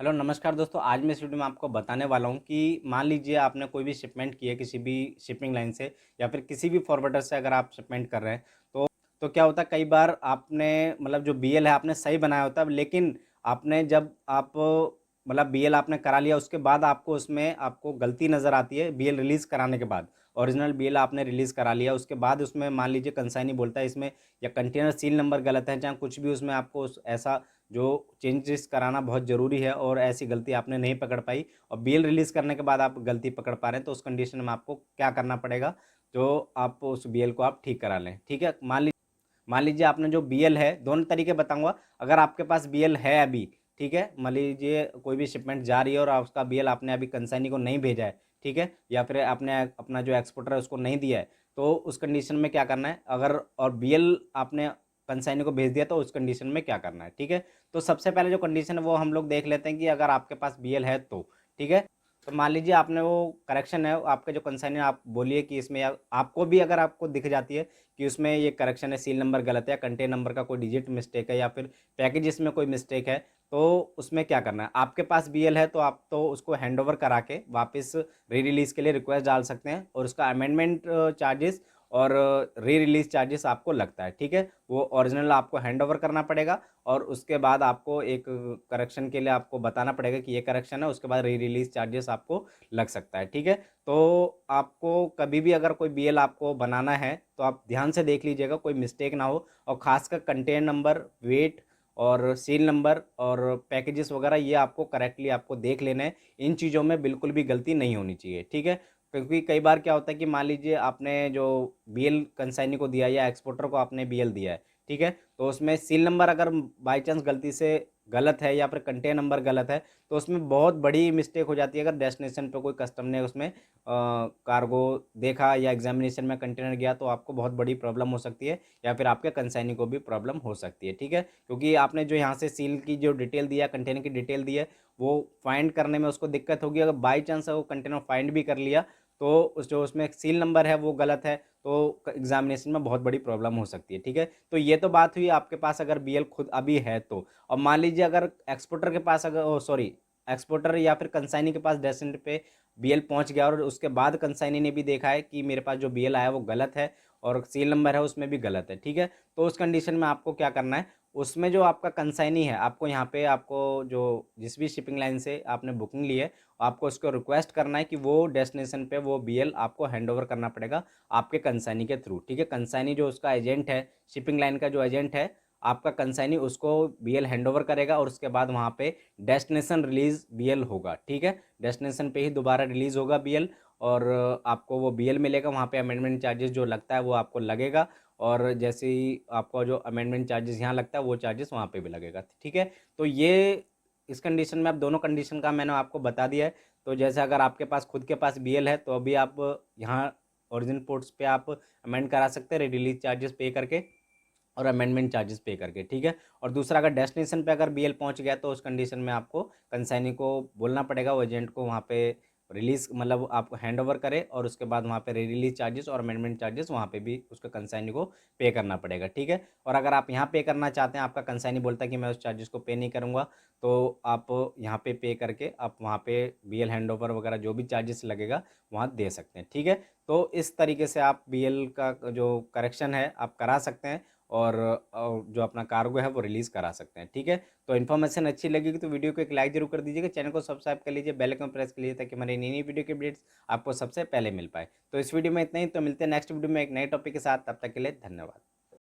Hello नमस्कार दोस्तों। आज मैं इस वीडियो में आपको बताने वाला हूं कि मान लीजिए आपने कोई भी शिपमेंट की है किसी भी शिपिंग लाइन से या फिर किसी भी फॉरवर्डर से अगर आप शिपमेंट कर रहे हैं तो क्या होता है कई बार आपने मतलब जो बीएल है आपने सही बनाया होता है, लेकिन आपने जब आप मतलब बीएल आपने करा लिया उसके बाद आपको उसमें आपको गलती नज़र आती है बीएल रिलीज़ कराने के बाद। ओरिजिनल बीएल आपने रिलीज़ करा लिया उसके बाद उसमें मान लीजिए कंसाइनी बोलता है इसमें या कंटेनर सील नंबर गलत है, चाहे कुछ भी उसमें आपको ऐसा जो चेंजेस कराना बहुत ज़रूरी है और ऐसी गलती आपने नहीं पकड़ पाई और बीएल रिलीज़ करने के बाद आप गलती पकड़ पा रहे हैं, तो उस कंडीशन में आपको क्या करना पड़ेगा, जो आप उस बीएल को आप ठीक करा लें। ठीक है, मान लीजिए आपने जो बीएल है, दोनों तरीके बताऊंगा। अगर आपके पास बीएल है अभी, ठीक है, मान लीजिए कोई भी शिपमेंट जा रही है और उसका बीएल आपने अभी कंसाइनी को नहीं भेजा है, ठीक है, या फिर आपने अपना जो एक्सपोर्टर है उसको नहीं दिया है, तो उस कंडीशन में क्या करना है, अगर और बीएल आपने कंसाइनी को भेज दिया तो उस कंडीशन में क्या करना है। ठीक है, तो सबसे पहले जो कंडीशन है वो हम लोग देख लेते हैं कि अगर आपके पास बीएल है तो ठीक है। तो मान लीजिए आपने वो करेक्शन है आपके जो कंसाइनी आप बोलिए कि इसमें आपको भी अगर आपको दिख जाती है कि उसमें ये करेक्शन है, सील नंबर गलत है या कंटेन नंबर का कोई डिजिट मिस्टेक है या फिर पैकेजेस में कोई मिस्टेक है, तो उसमें क्या करना है। आपके पास बीएल है तो आप तो उसको हैंडओवर करा के वापस री रिलीज़ के लिए रिक्वेस्ट डाल सकते हैं और उसका अमेंडमेंट चार्जेस और री रिलीज़ चार्जेस आपको लगता है। ठीक है, वो ओरिजिनल आपको हैंडओवर करना पड़ेगा और उसके बाद आपको एक करेक्शन के लिए आपको बताना पड़ेगा कि ये करेक्शन है, उसके बाद री रिलीज़ चार्जेस आपको लग सकता है। ठीक है, तो आपको कभी भी अगर कोई बीएल आपको बनाना है तो आप ध्यान से देख लीजिएगा कोई मिस्टेक ना हो, और ख़ासकर कंटेनर नंबर, वेट और सील नंबर और पैकेजेस वगैरह ये आपको करेक्टली आपको देख लेना है। इन चीज़ों में बिल्कुल भी गलती नहीं होनी चाहिए। ठीक है, क्योंकि कई बार क्या होता है कि मान लीजिए आपने जो बीएल कंसाइनी को दिया या एक्सपोर्टर को आपने बीएल दिया है, ठीक है, तो उसमें सील नंबर अगर बाई चांस गलती से गलत है या फिर कंटेनर नंबर गलत है, तो उसमें बहुत बड़ी मिस्टेक हो जाती है। अगर डेस्टिनेशन पे कोई कस्टम ने उसमें कार्गो देखा या एग्जामिनेशन में कंटेनर गया तो आपको बहुत बड़ी प्रॉब्लम हो सकती है या फिर आपके कंसाइनी को भी प्रॉब्लम हो सकती है। ठीक है, क्योंकि आपने जो यहाँ से सील की जो डिटेल दिया, कंटेनर की डिटेल दी है, वो फाइंड करने में उसको दिक्कत होगी। अगर बाई चांस वो कंटेनर फाइंड भी कर लिया तो उस जो उसमें सील नंबर है वो गलत है, तो एग्जामिनेशन में बहुत बड़ी प्रॉब्लम हो सकती है। ठीक है, तो ये तो बात हुई आपके पास अगर बीएल खुद अभी है तो। और मान लीजिए अगर एक्सपोर्टर के पास अगर सॉरी एक्सपोर्टर या फिर कंसाइनी के पास डेस्टिनेशन पे बीएल पहुंच गया और उसके बाद कंसाइनी ने भी देखा है कि मेरे पास जो बीएल आया वो गलत है और सील नंबर है उसमें भी गलत है, ठीक है, तो उस कंडीशन में आपको क्या करना है, उसमें जो आपका कंसाइनी है आपको यहाँ पे आपको जो जिस भी शिपिंग लाइन से आपने बुकिंग ली है आपको उसको रिक्वेस्ट करना है कि वो डेस्टिनेशन पे वो बीएल आपको हैंडओवर करना पड़ेगा आपके कंसाइनी के थ्रू। ठीक है, कंसाइनी जो उसका एजेंट है, शिपिंग लाइन का जो एजेंट है, आपका कंसाइनी उसको बीएल हैंडओवर करेगा और उसके बाद वहाँ पे डेस्टिनेशन रिलीज बीएल होगा। ठीक है, डेस्टिनेशन पे ही दोबारा रिलीज होगा बीएल और आपको वो बीएल मिलेगा। वहाँ पे अमेंडमेंट चार्जेस जो लगता है वो आपको लगेगा और जैसे ही आपका जो अमेंडमेंट चार्जेस यहाँ लगता है वो चार्जेस वहाँ पे भी लगेगा। ठीक है, तो ये इस कंडीशन में अब दोनों कंडीशन का मैंने आपको बता दिया है। तो जैसे अगर आपके पास खुद के पास बीएल है तो अभी आप यहाँ ओरिजिन पोर्ट्स पे आप अमेंड करा सकते हैं रिलीज चार्जेस पे करके और अमेंडमेंट चार्जेस पे करके। ठीक है, और दूसरा अगर डेस्टिनेशन पे अगर बीएल पहुंच गया तो उस कंडीशन में आपको कंसाइनी को बोलना पड़ेगा वो एजेंट को वहाँ पे रिलीज मतलब आपको हैंड ओवर करे और उसके बाद वहाँ पे रिलीज चार्जेस और अमेंडमेंट चार्जेस वहाँ पे भी उसका कंसाइनी को पे करना पड़ेगा। ठीक है, और अगर आप यहाँ पे करना चाहते हैं, आपका कंसाइनी बोलता है कि मैं उस चार्जेस को पे नहीं करूँगा, तो आप यहाँ पे करके आप वहाँ पे बीएल हैंड ओवर वगैरह जो भी चार्जेस लगेगा वहाँ दे सकते हैं। ठीक है, तो इस तरीके से आप बीएल का जो करेक्शन है आप करा सकते हैं और जो अपना कार्गो है वो रिलीज़ करा सकते हैं। ठीक है, तो इन्फॉर्मेशन अच्छी लगेगी तो वीडियो को एक लाइक जरूर कर दीजिएगा, चैनल को सब्सक्राइब कर लीजिए, बेल आइकन प्रेस कर लीजिए ताकि हमारी नई नई वीडियो के अपडेट्स आपको सबसे पहले मिल पाए। तो इस वीडियो में इतना ही, तो मिलते हैं नेक्स्ट वीडियो में एक नए टॉपिक के साथ, तब तक के लिए धन्यवाद।